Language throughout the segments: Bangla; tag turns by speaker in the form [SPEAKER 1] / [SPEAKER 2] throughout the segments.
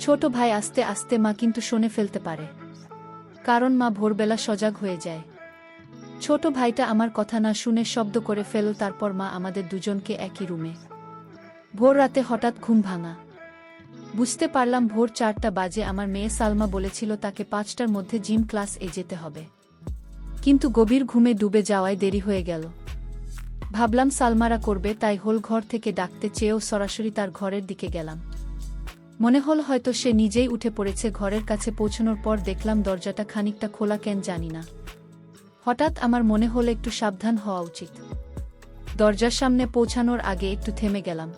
[SPEAKER 1] ছোট ভাই আস্তে আস্তে মা কিন্তু শুনে ফেলতে পারে, কারণ মা ভোরবেলা সজাগ হয়ে যায়। ছোট ভাইটা আমার কথা না শুনে শব্দ করে ফেল, তারপর মা আমাদের দুজনকে একই রুমে। ভোর রাতে হঠাৎ ঘুম ভাঙা। বুঝতে পারলাম ভোর 4টা বাজে। আমার মেয়ে সালমা বলেছিল তাকে 5টার মধ্যে জিম ক্লাস যেতে হবে, কিন্তু গভীর ঘুমে ডুবে যাওয়ায় দেরি হয়ে গেল। ভাবলাম সালমারা করবে, তাই হোল ঘর থেকে ডাকতে চেয়েও সরাসরি তার ঘরের দিকে গেলাম। মনে হল হয়তো সে নিজেই উঠে পড়েছে। ঘরের কাছে পৌঁছানোর পর দেখলাম দরজাটা খানিকটা খোলা, কেন জানি না। হঠাৎ আমার মনে হলো একটু সাবধান হওয়া উচিত। দরজার সামনে পৌঁছানোর আগে একটু থেমে গেলাম,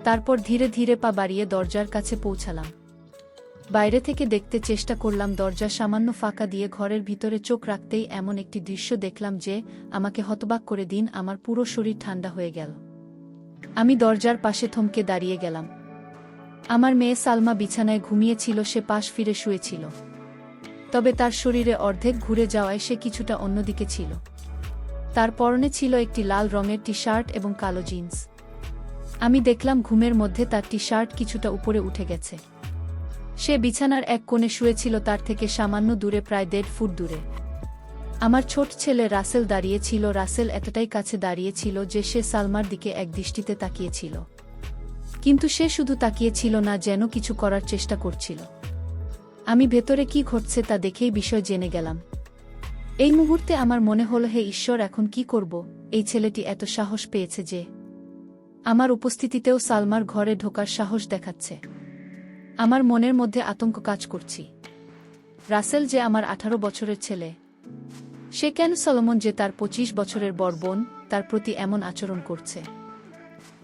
[SPEAKER 1] তারপর ধীরে ধীরে পা বাড়িয়ে দরজার কাছে পৌঁছালাম। বাইরে থেকে দেখতে চেষ্টা করলাম। দরজা সামান্য ফাঁকা দিয়ে ঘরের ভিতরে চোখ রাখতেই এমন একটি দৃশ্য দেখলাম যে আমাকে হতবাক করে দিন। আমার পুরো শরীর ঠান্ডা হয়ে গেল। আমি দরজার পাশে থমকে দাঁড়িয়ে গেলাম। আমার মেয়ে সালমা বিছানায় ঘুমিয়েছিল, সে পাশ ফিরে শুয়েছিল, তবে তার শরীরে অর্ধেক ঘুরে যাওয়ায় সে কিছুটা অন্যদিকে ছিল। তার পরনে ছিল একটি লাল রঙের টি শার্ট এবং কালো জিন্স। আমি দেখলাম ঘুমের মধ্যে তার টি শার্ট কিছুটা উপরে উঠে গেছে। সে বিছানার এক কোণে শুয়েছিল, তার থেকে সামান্য দূরে, প্রায় 1.5 ফুট দূরে। আমার ছোট ছেলে রাসেল দাঁড়িয়ে ছিল। রাসেল এতটাই কাছে দাঁড়িয়েছিল যে সে সালমার দিকে এক দৃষ্টিতে তাকিয়েছিল, কিন্তু সে শুধু তাকিয়েছিল না, যেন কিছু করার চেষ্টা করছিল। আমি ভেতরে কি ঘটছে তা দেখেই বিষয় জেনে গেলাম। এই মুহূর্তে আমার মনে হলো, হে ঈশ্বর, এখন কি করব? এই ছেলেটি এত সাহস পেয়েছে যে আমার উপস্থিতিতেও সালমার ঘরে ঢোকার সাহস দেখাচ্ছে। আমার মনের মধ্যে আতঙ্ক কাজ করছি। রাসেল যে আমার 18 বছরের ছেলে, সে কেন সলোমন যে তার 25 বছরের বড় বোন, তার প্রতি এমন আচরণ করছে?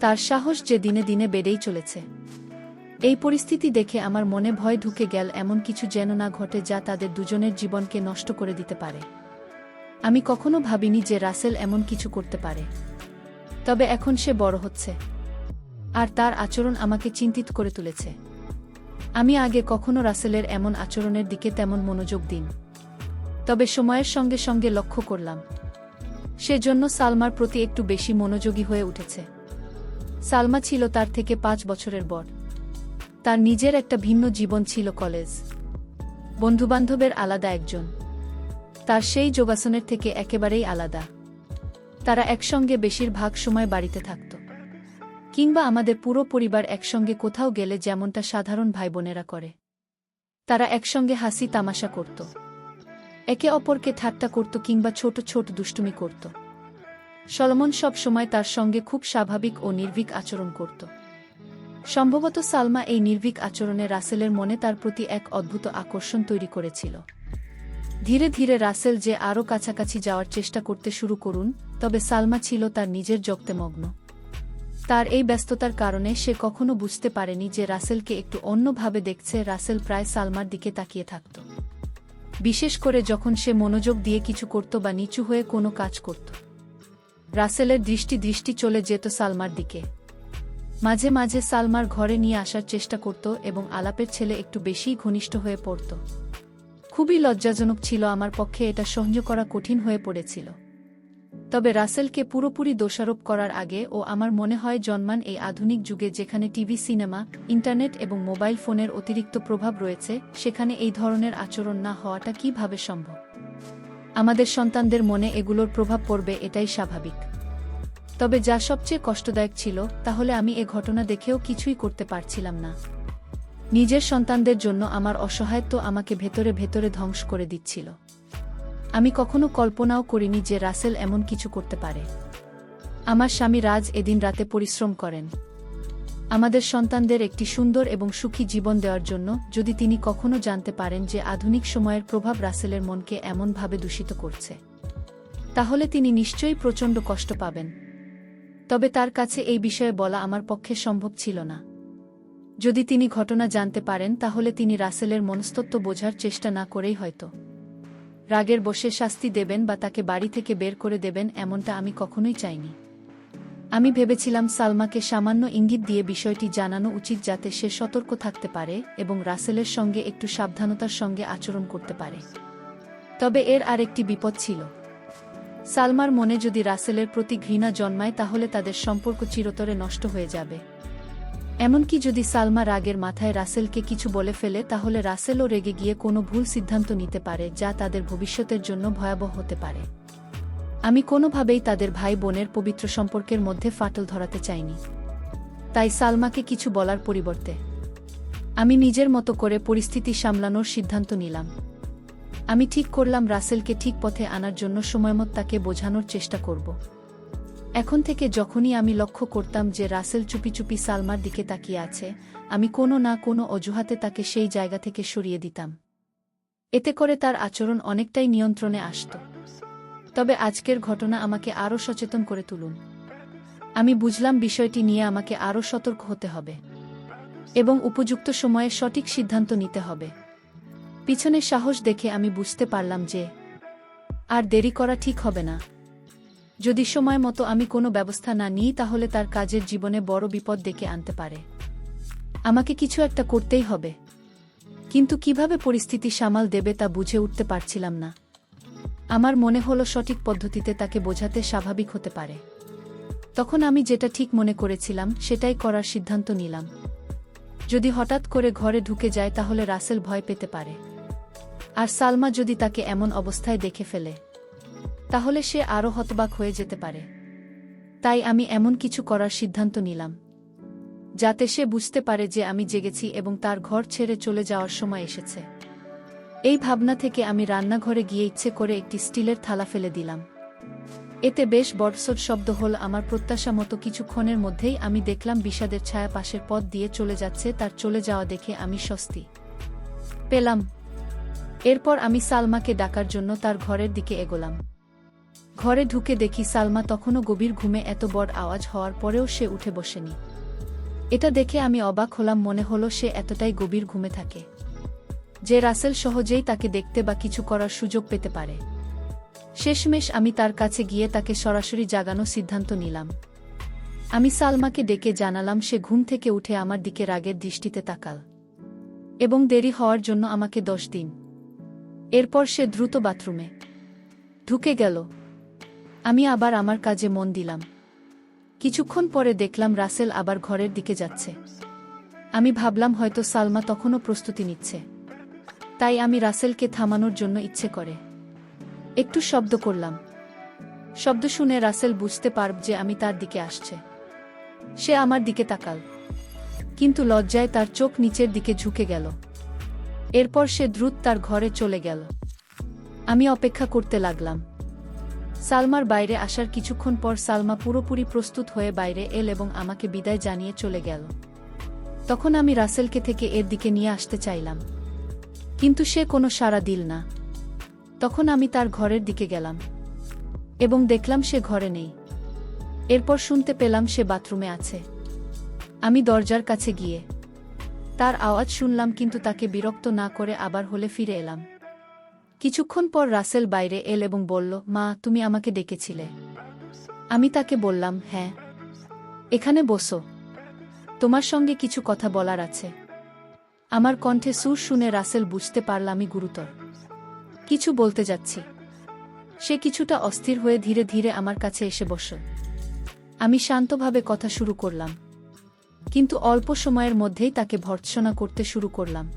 [SPEAKER 1] তার সাহস যে দিনে দিনে বেড়েই চলেছে। এই পরিস্থিতি দেখে আমার মনে ভয় ঢুকে গেল, এমন কিছু যেন না ঘটে যা তাদের দুজনের জীবনকে নষ্ট করে দিতে পারে। আমি কখনো ভাবিনি যে রাসেল এমন কিছু করতে পারে, তবে এখন সে বড় হচ্ছে, আর তার আচরণ আমাকে চিন্তিত করে তুলেছে। আমি আগে কখনো রাসেলের এমন আচরণের দিকে তেমন মনোযোগ দিন, তবে সময়ের সঙ্গে সঙ্গে লক্ষ্য করলাম সেজন্য সালমার প্রতি একটু বেশি মনোযোগী হয়ে উঠেছে। সালমা ছিল তার থেকে 5 বছরের বড়। তার নিজের একটা ভিন্ন জীবন ছিল, কলেজ, বন্ধুবান্ধবের আলাদা একজন। তার সেই যোগাসনের থেকে একেবারেই আলাদা। তারা একসঙ্গে বেশিরভাগ সময় বাড়িতে থাকত, কিংবা আমাদের পুরো পরিবার একসঙ্গে কোথাও গেলে যেমনটা সাধারণ ভাইবোনেরা করে। তারা একসঙ্গে হাসি তামাশা করত, একে অপরকে ঠাট্টা করত, কিংবা ছোট ছোট দুষ্টুমি করত। সলোমন সব সময় তার সঙ্গে খুব স্বাভাবিক ও নির্ভীক আচরণ করত। সম্ভবত সালমা এই নির্ভীক আচরণে রাসেলের মনে তার প্রতি এক অদ্ভুত আকর্ষণ তৈরি করেছিল। ধীরে ধীরে রাসেল যে আরও কাছাকাছি যাওয়ার চেষ্টা করতে শুরু করুন, তবে সালমা ছিল তার নিজের জগতে মগ্ন। তার এই ব্যস্ততার কারণে সে কখনো বুঝতে পারেনি যে রাসেলকে একটু অন্যভাবে দেখছে। রাসেল প্রায় সালমার দিকে তাকিয়ে থাকত, বিশেষ করে যখন সে মনোযোগ দিয়ে কিছু করত বা নিচু হয়ে কোনো কাজ করত। রাসেলের দৃষ্টি চলে যেত সালমার দিকে। মাঝে মাঝে সালমার ঘরে নিয়ে আসার চেষ্টা করত এবং আলাপের ছেলে একটু বেশিই ঘনিষ্ঠ হয়ে পড়ত। খুবই লজ্জাজনক ছিল, আমার পক্ষে এটা সহ্য করা কঠিন হয়ে পড়েছিল। তবে রাসেলকে পুরোপুরি দোষারোপ করার আগে ও আমার মনে হয় জন্মান এই আধুনিক যুগে, যেখানে টিভি, সিনেমা, ইন্টারনেট এবং মোবাইল ফোনের অতিরিক্ত প্রভাব রয়েছে, সেখানে এই ধরনের আচরণ না হওয়াটা কিভাবে সম্ভব? আমাদের সন্তানদের মনে এগুলোর প্রভাব পড়বে, এটাই স্বাভাবিক। তবে যা সবচেয়ে কষ্টদায়ক ছিল, তাহলে আমি এ ঘটনা দেখেও কিছুই করতে পারছিলাম না। নিজের সন্তানদের জন্য আমার অসহায়ত্ব আমাকে ভেতরে ভেতরে ধ্বংস করে দিচ্ছিল। আমি কখনো কল্পনাও করিনি যে রাসেল এমন কিছু করতে পারে। আমার স্বামী রাজ এদিন রাতে পরিশ্রম করেন আমাদের সন্তানদের একটি সুন্দর এবং সুখী জীবন দেওয়ার জন্য। যদি তিনি কখনো জানতে পারেন যে আধুনিক সময়ের প্রভাব রাসেলের মনকে এমনভাবে দূষিত করছে, তাহলে তিনি নিশ্চয়ই প্রচণ্ড কষ্ট পাবেন। তবে তার কাছে এই বিষয়ে বলা আমার পক্ষে সম্ভব ছিল না। যদি তিনি ঘটনা জানতে পারেন, তাহলে তিনি রাসেলের মনস্তত্ত্ব বোঝার চেষ্টা না করেই হয়তো রাগের বশে শাস্তি দেবেন বা তাকে বাড়ি থেকে বের করে দেবেন, এমনটা আমি কখনোই চাইনি। আমি ভেবেছিলাম সালমাকে সামান্য ইঙ্গিত দিয়ে বিষয়টি জানানো উচিত, যাতে সে সতর্ক থাকতে পারে এবং রাসেলের সঙ্গে একটু সাবধানতার সঙ্গে আচরণ করতে পারে। তবে এর আরেকটি বিপদ ছিল। সালমার মনে যদি রাসেলের প্রতি ঘৃণা জন্মায়, তাহলে তাদের সম্পর্ক চিরতরে নষ্ট হয়ে যাবে। এমনকি যদি সালমা রাগের মাথায় রাসেলকে কিছু বলে ফেলে তাহলে রাসেলও রেগে গিয়ে কোনো ভুল সিদ্ধান্ত নিতে পারে যা তাদের ভবিষ্যতের জন্য ভয়াবহ হতে পারে। আমি কোনোভাবেই তাদের ভাই বোনের পবিত্র সম্পর্কের মধ্যে ফাটল ধরাতে চাইনি। তাই সালমাকে কিছু বলার পরিবর্তে আমি নিজের মতো করে পরিস্থিতি সামলানোর সিদ্ধান্ত নিলাম। আমি ঠিক করলাম রাসেলকে ঠিক পথে আনার জন্য সময়মত তাকে বোঝানোর চেষ্টা করব। এখন থেকে যখনই আমি লক্ষ্য করতাম যে রাসেল চুপি চুপি সালমার দিকে তাকিয়ে আছে, আমি কোনো না কোনো অজুহাতে তাকে সেই জায়গা থেকে সরিয়ে দিতাম। এতে করে তার আচরণ অনেকটাই নিয়ন্ত্রণে আসত। তবে আজকের ঘটনা আমাকে আরও সচেতন করে তুলুন। আমি বুঝলাম বিষয়টি নিয়ে আমাকে আরও সতর্ক হতে হবে এবং উপযুক্ত সময়ে সঠিক সিদ্ধান্ত নিতে হবে। পিছনে সাহস দেখে আমি বুঝতে পারলাম যে আর দেরি করা ঠিক হবে না। যদি সময় মতো আমি কোনো ব্যবস্থা না নিই তাহলে তার কাজের জীবনে বড় বিপদ ডেকে আনতে পারে। আমাকে কিছু একটা করতেই হবে, কিন্তু কিভাবে পরিস্থিতি সামাল দেবে তা বুঝে উঠতে পারছিলাম না। আমার মনে হলো সঠিক পদ্ধতিতে তাকে বোঝাতে স্বাভাবিক হতে পারে। তখন আমি যেটা ঠিক মনে করেছিলাম সেটাই করার সিদ্ধান্ত নিলাম। যদি হঠাৎ করে ঘরে ঢুকে যায় তাহলে রাসেল ভয় পেতে পারে, আর সালমা যদি তাকে এমন অবস্থায় দেখে ফেলে তাহলে সে আরও হতবাক হয়ে যেতে পারে। তাই আমি এমন কিছু করার সিদ্ধান্ত নিলাম যাতে সে বুঝতে পারে যে আমি জেগেছি এবং তার ঘর ছেড়ে চলে যাওয়ার সময় এসেছে। এই ভাবনা থেকে আমি রান্নাঘরে গিয়ে ইচ্ছে করে একটি স্টিলের থালা ফেলে দিলাম। এতে বেশ বড়সড় শব্দ হল। আমার প্রত্যাশা মতো কিছুক্ষণের মধ্যেই আমি দেখলাম বিষাদের ছায়া পাশের পথ দিয়ে চলে যাচ্ছে। তার চলে যাওয়া দেখে আমি স্বস্তি পেলাম। এরপর আমি সালমাকে ডাকার জন্য তার ঘরের দিকে এগোলাম। ঘরে ঢুকে দেখি সালমা তখনও গভীর ঘুমে। এত বড় আওয়াজ হওয়ার পরেও সে উঠে বসেনি। এটা দেখে আমি অবাক হলাম। মনে হলো সে এতটাই গভীর ঘুমে থাকে যে রাসেল সহজেই তাকে দেখতে বা কিছু করার সুযোগ পেতে পারে। শেষমেশ আমি তার কাছে গিয়ে তাকে সরাসরি জাগানোর সিদ্ধান্ত নিলাম। আমি সালমাকে ডেকে জানালাম। সে ঘুম থেকে উঠে আমার দিকে রাগের দৃষ্টিতে তাকাল এবং দেরি হওয়ার জন্য আমাকে দোষ দিন। এরপর সে দ্রুত বাথরুমে ঢুকে গেল। আমি আবার আমার কাজে মন দিলাম। কিছুক্ষণ পরে দেখলাম রাসেল আবার ঘরের দিকে যাচ্ছে। আমি ভাবলাম হয়তো সালমা তখনও প্রস্তুতি নিচ্ছে। তাই আমি রাসেলকে থামানোর জন্য ইচ্ছে করে একটু শব্দ করলাম। শব্দ শুনে রাসেল বুঝতে পারব যে আমি তার দিকে আসছে। সে আমার দিকে তাকাল, কিন্তু লজ্জায় তার চোখ নিচের দিকে ঝুঁকে গেল। এরপর সে দ্রুত তার ঘরে চলে গেল। আমি অপেক্ষা করতে লাগলাম। সালমার বাইরে আসার কিছুক্ষণ পর সালমা পুরোপুরি প্রস্তুত হয়ে বাইরে এল এবং আমাকে বিদায় জানিয়ে চলে গেল। তখন আমি রাসেলকে থেকে এর দিকে নিয়ে আসতে চাইলাম, কিন্তু সে কোনো সাড়া দিল না। তখন আমি তার ঘরের দিকে গেলাম এবং দেখলাম সে ঘরে নেই। এরপর শুনতে পেলাম সে বাথরুমে আছে। আমি দরজার কাছে গিয়ে তার আওয়াজ শুনলাম, কিন্তু তাকে বিরক্ত না করে আবার হলে ফিরে এলাম। কিছুক্ষণ পর রাসেল বাইরে এল এবং বলল, মা, তুমি আমাকে ডেকেছিলে? আমি তাকে বললাম, হ্যাঁ, এখানে বসো, তোমার সঙ্গে কিছু কথা বলার আছে। আমার কণ্ঠে সুর শুনে রাসেল বুঝতে পারল আমি গুরুতর কিছু বলতে যাচ্ছি। সে কিছুটা অস্থির হয়ে ধীরে ধীরে আমার কাছে এসে বসল। আমি শান্তভাবে কথা শুরু করলাম, কিন্তু অল্প সময়ের মধ্যেই তাকে ভর্ৎসনা করতে শুরু করলাম।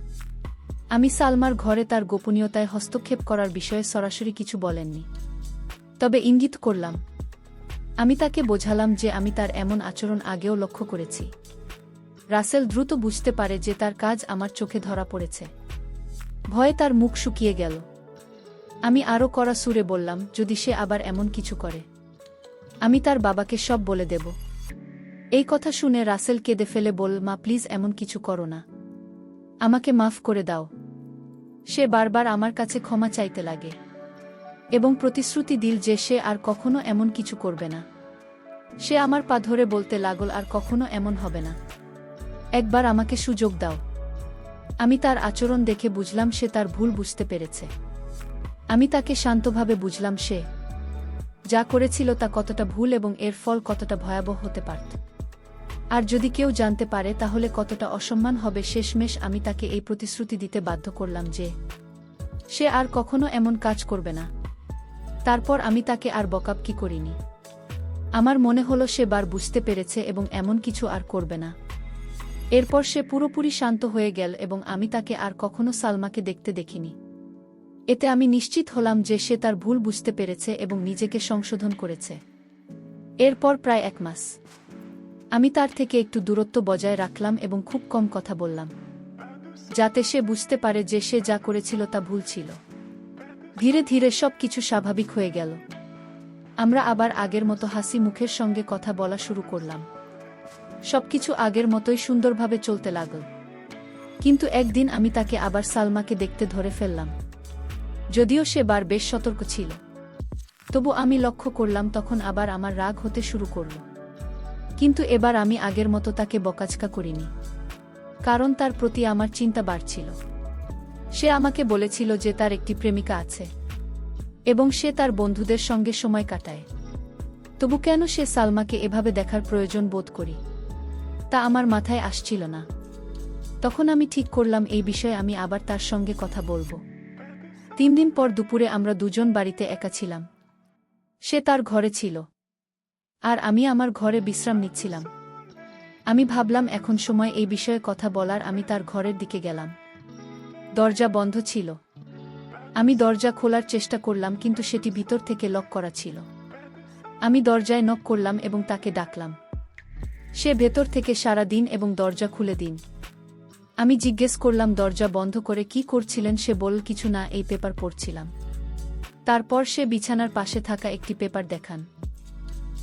[SPEAKER 1] আমি সালমার ঘরে তার গোপনীয়তায় হস্তক্ষেপ করার বিষয়ে সরাসরি কিছু বলেননি, তবে ইঙ্গিত করলাম। আমি তাকে বোঝালাম যে আমি তার এমন আচরণ আগেও লক্ষ্য করেছি। রাসেল দ্রুত বুঝতে পারে যে তার কাজ আমার চোখে ধরা পড়েছে। ভয়ে তার মুখ শুকিয়ে গেল। আমি আরও কড়া সুরে বললাম, যদি সে আবার এমন কিছু করে, আমি তার বাবাকে সব বলে দেব। এই কথা শুনে রাসেল কেঁদে ফেলে বলল, মা, প্লিজ এমন কিছু করো না, আমাকে মাফ করে দাও। সে বারবার আমার কাছে ক্ষমা চাইতে লাগে এবং প্রতিশ্রুতি দিল যে সে আর কখনো এমন কিছু করবে না। সে আমার পা ধরে বলতে লাগল, আর কখনো এমন হবে না, একবার আমাকে সুযোগ দাও। আমি তার আচরণ দেখে বুঝলাম সে তার ভুল বুঝতে পেরেছে। আমি তাকে শান্তভাবে বুঝলাম সে যা করেছিল তা কতটা ভুল এবং এর ফল কতটা ভয়াবহ হতে পারত। আর যদি কেউ জানতে পারে তাহলে কতটা অসম্মান হবে। শেষমেশ আমি তাকে এই প্রতিশ্রুতি দিতে বাধ্য করলাম যে সে আর কখনো এমন কাজ করবে না। তারপর আমি তাকে আর বকাবকি করিনি। আমার মনে হলো সে বার বুঝতে পেরেছে এবং এমন কিছু আর করবে না। এরপর সে পুরোপুরি শান্ত হয়ে গেল এবং আমি তাকে আর কখনো সালমাকে দেখতে দেখিনি। এতে আমি নিশ্চিত হলাম যে সে তার ভুল বুঝতে পেরেছে এবং নিজেকে সংশোধন করেছে। এরপর প্রায় 1 মাস আমি তার থেকে একটু দূরত্ব বজায় রাখলাম এবং খুব কম কথা বললাম, যাতে সে বুঝতে পারে যে সে যা করেছিল তা ভুল ছিল। ধীরে ধীরে সব কিছু স্বাভাবিক হয়ে গেল। আমরা আবার আগের মতো হাসি মুখের সঙ্গে কথা বলা শুরু করলাম। সবকিছু আগের মতোই সুন্দরভাবে চলতে লাগল। কিন্তু একদিন আমি তাকে আবার সালমাকে দেখতে ধরে ফেললাম। যদিও সে বেশ সতর্ক ছিল, তবু আমি লক্ষ্য করলাম তখন আবার আমার রাগ হতে শুরু করল। কিন্তু এবার আমি আগের মতো তাকে বকাঝকা করিনি, কারণ তার প্রতি আমার চিন্তা বাড়ছিল। সে আমাকে বলেছিল যে তার একটি প্রেমিকা আছে এবং সে তার বন্ধুদের সঙ্গে সময় কাটায়। তবু কেন সে সালমাকে এভাবে দেখার প্রয়োজন বোধ করি, তা আমার মাথায় আসছিল না। তখন আমি ঠিক করলাম এই বিষয়ে আমি আবার তার সঙ্গে কথা বলবো। 3 দিন পর দুপুরে আমরা দুজন বাড়িতে একা ছিলাম। সে তার ঘরে ছিল আর আমি আমার ঘরে বিশ্রাম নিচ্ছিলাম। আমি ভাবলাম এখন সময় এই বিষয়ে কথা বলার। আমি তার ঘরের দিকে গেলাম। দরজা বন্ধ ছিল। আমি দরজা খোলার চেষ্টা করলাম, কিন্তু সেটি ভিতর থেকে লক করা ছিল। আমি দরজায় নক করলাম এবং তাকে ডাকলাম। সে ভেতর থেকে সাড়া দিন এবং দরজা খুলে দিন। আমি জিজ্ঞেস করলাম দরজা বন্ধ করে কি করছিলেন। সে বলল, কিছু না, এই পেপার পড়ছিলাম। তারপর সে বিছানার পাশে থাকা একটি পেপার দেখান।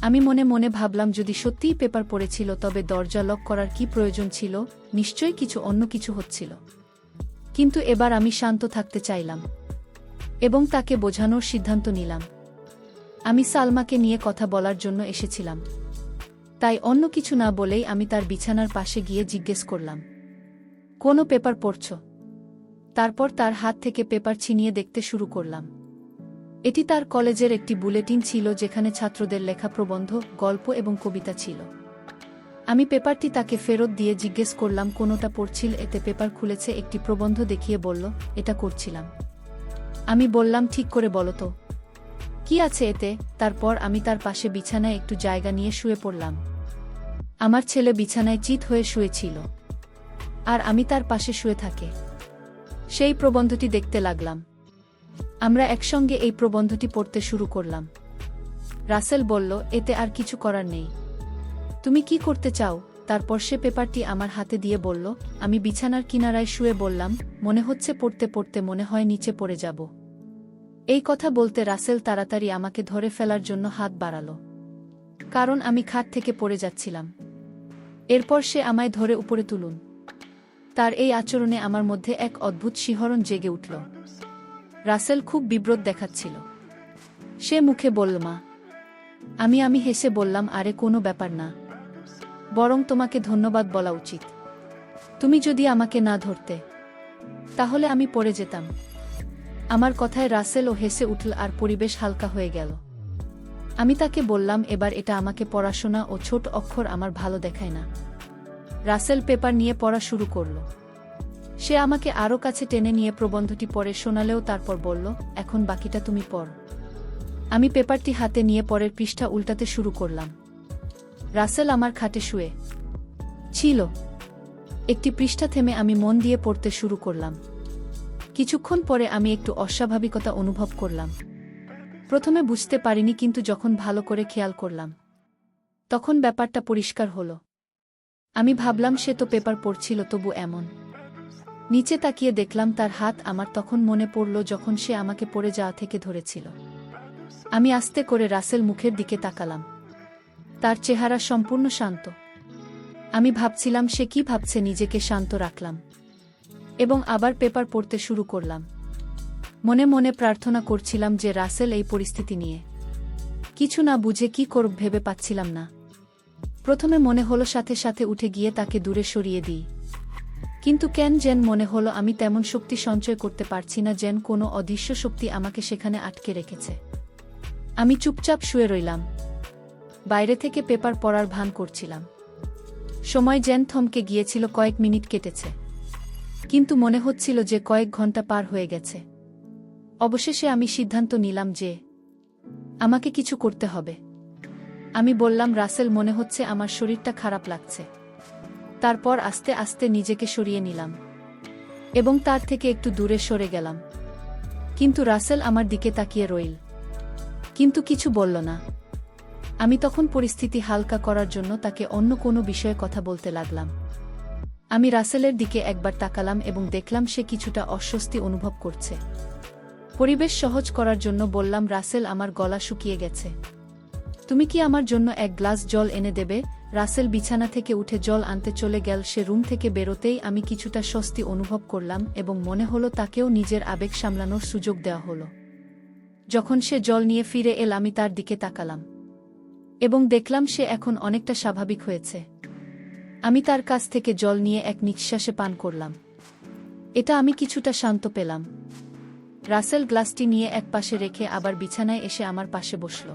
[SPEAKER 1] আমি মনে মনে ভাবলাম যদি সত্যিই পেপার পড়েছিল তবে দরজা লক করার কি প্রয়োজন ছিল? নিশ্চয়ই অন্য কিছু হচ্ছিল। কিন্তু এবার আমি শান্ত থাকতে চাইলাম এবং তাকে বোঝানোর সিদ্ধান্ত নিলাম। আমি সালমাকে নিয়ে কথা বলার জন্য এসেছিলাম, তাই অন্য কিছু না বলেই আমি তার বিছানার পাশে গিয়ে জিজ্ঞেস করলাম, কোনো পেপার পড়ছ? তারপর তার হাত থেকে পেপার ছিনিয়ে দেখতে শুরু করলাম। এটি তার কলেজের একটি বুলেটিন ছিল, যেখানে ছাত্রদের লেখা প্রবন্ধ, গল্প এবং কবিতা ছিল। আমি পেপারটি তাকে ফেরত দিয়ে জিজ্ঞেস করলাম কোনোটা পড়ছিল। এতে পেপার খুলেছে, একটি প্রবন্ধ দেখিয়ে বলল, এটা করছিলাম। আমি বললাম, ঠিক করে বলো তো, কি আছে এতে? তারপর আমি তার পাশে বিছানায় একটু জায়গা নিয়ে শুয়ে পড়লাম। আমার ছেলে বিছানায় চিৎ হয়ে শুয়েছিল আর আমি তার পাশে শুয়ে থাকে সেই প্রবন্ধটি দেখতে লাগলাম। আমরা একসঙ্গে এই প্রবন্ধটি পড়তে শুরু করলাম। রাসেল বলল, এতে আর কিছু করার নেই, তুমি কি করতে চাও? তারপর সে পেপারটি আমার হাতে দিয়ে বলল, আমি বিছানার কিনারায় শুয়ে বললাম, মনে হচ্ছে পড়তে পড়তে মনে হয় নিচে পড়ে যাব। এই কথা বলতে রাসেল তাড়াতাড়ি আমাকে ধরে ফেলার জন্য হাত বাড়ালো, কারণ আমি খাট থেকে পড়ে যাচ্ছিলাম। এরপর সে আমায় ধরে উপরে তুলুন। তার এই আচরণে আমার মধ্যে এক অদ্ভুত শিহরণ জেগে উঠল। রাসেল খুব বিব্রত দেখাচ্ছিল। সে মুখে বলল, মা। আমি হেসে বললাম, আরে কোনো ব্যাপার না, বরং তোমাকে ধন্যবাদ বলা উচিত। তুমি যদি আমাকে না ধরতে তাহলে আমি পড়ে যেতাম। আমার কথায় রাসেলও হেসে উঠল আর পরিবেশ হালকা হয়ে গেল। আমি তাকে বললাম, এবার এটা আমাকে পড়াশোনা ও ছোট অক্ষর আমার ভালো দেখায় না। রাসেল পেপার নিয়ে পড়া শুরু করল। সে আমাকে আরও কাছে টেনে নিয়ে প্রবন্ধটি পড়ে শোনালেও তারপর বলল, এখন বাকিটা তুমি পড়। আমি পেপারটি হাতে নিয়ে পরের পৃষ্ঠা উল্টাতে শুরু করলাম। রাসেল আমার খাটে শুয়ে ছিল। একটি পৃষ্ঠা থেমে আমি মন দিয়ে পড়তে শুরু করলাম। কিছুক্ষণ পরে আমি একটু অস্বাভাবিকতা অনুভব করলাম। প্রথমে বুঝতে পারিনি, কিন্তু যখন ভালো করে খেয়াল করলাম তখন ব্যাপারটা পরিষ্কার হলো। আমি ভাবলাম সে তো পেপার পড়ছিল, তবু এমন। নিচে তাকিয়ে দেখলাম তার হাত। আমার তখন মনে পড়ল যখন সে আমাকে পড়ে যাওয়া থেকে ধরেছিল। আমি আস্তে করে রাসেল মুখের দিকে তাকালাম। তার চেহারা সম্পূর্ণ শান্ত। আমি ভাবছিলাম সে কি ভাবছে। নিজেকে শান্ত রাখলাম এবং আবার পেপার পড়তে শুরু করলাম। মনে মনে প্রার্থনা করছিলাম যে রাসেল এই পরিস্থিতি নিয়ে কিছু না বুঝে কি করব ভেবে পাচ্ছিলাম না। প্রথমে মনে হলো সাথে সাথে উঠে গিয়ে তাকে দূরে সরিয়ে দিই, কিন্তু কেন যেন মনে হলো আমি তেমন শক্তি সঞ্চয় করতে পারছি না, যেন কোনো অদৃশ্য শক্তি আমাকে সেখানে আটকে রেখেছে। আমি চুপচাপ শুয়ে রইলাম। বাইরে থেকে পেপার পড়ার ভান করছিলাম। সময় যেন থমকে গিয়েছিল। কয়েক মিনিট কেটেছে, কিন্তু মনে হচ্ছিল যে কয়েক ঘন্টা পার হয়ে গেছে। অবশেষে আমি সিদ্ধান্ত নিলাম যে আমাকে কিছু করতে হবে। আমি বললাম, রাসেল, মনে হচ্ছে আমার শরীরটা খারাপ লাগছে। তারপর আস্তে আস্তে নিজেকে সরিয়ে নিলাম এবং তার থেকে একটু দূরে সরে গেলাম। কিন্তু রাসেল আমার দিকে তাকিয়ে রইল, কিন্তু কিছু বলল না। আমি তখন পরিস্থিতি হালকা করার জন্য তাকে অন্য কোনো বিষয়ে কথা বলতে লাগলাম। আমি রাসেলের দিকে একবার তাকালাম এবং দেখলাম সে কিছুটা অস্বস্তি অনুভব করছে। পরিবেশ সহজ করার জন্য বললাম, রাসেল, আমার গলা শুকিয়ে গেছে, তুমি কি আমার জন্য এক গ্লাস জল এনে দেবে? রাসেল বিছানা থেকে উঠে জল আনতে চলে গেল। সে রুম থেকে বেরোতেই আমি কিছুটা স্বস্তি অনুভব করলাম এবং মনে হলো তাকেও নিজের আবেগ সামলানোর সুযোগ দেওয়া হলো। যখন সে জল নিয়ে ফিরে এল আমি তার দিকে তাকালাম এবং দেখলাম সে এখন অনেকটা স্বাভাবিক হয়েছে। আমি তার কাছ থেকে জল নিয়ে এক নিঃশ্বাসে পান করলাম। এটা আমি কিছুটা শান্ত পেলাম। রাসেল গ্লাসটি নিয়ে এক পাশে রেখে আবার বিছানায় এসে আমার পাশে বসল।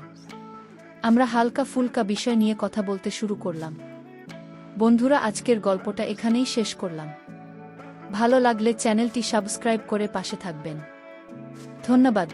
[SPEAKER 1] আমরা হালকা ফুলকা বিষয় নিয়ে কথা বলতে শুরু করলাম। বন্ধুরা, আজকের গল্পটা এখানেই শেষ করলাম। ভালো লাগলে চ্যানেলটি সাবস্ক্রাইব করে পাশে থাকবেন। ধন্যবাদ।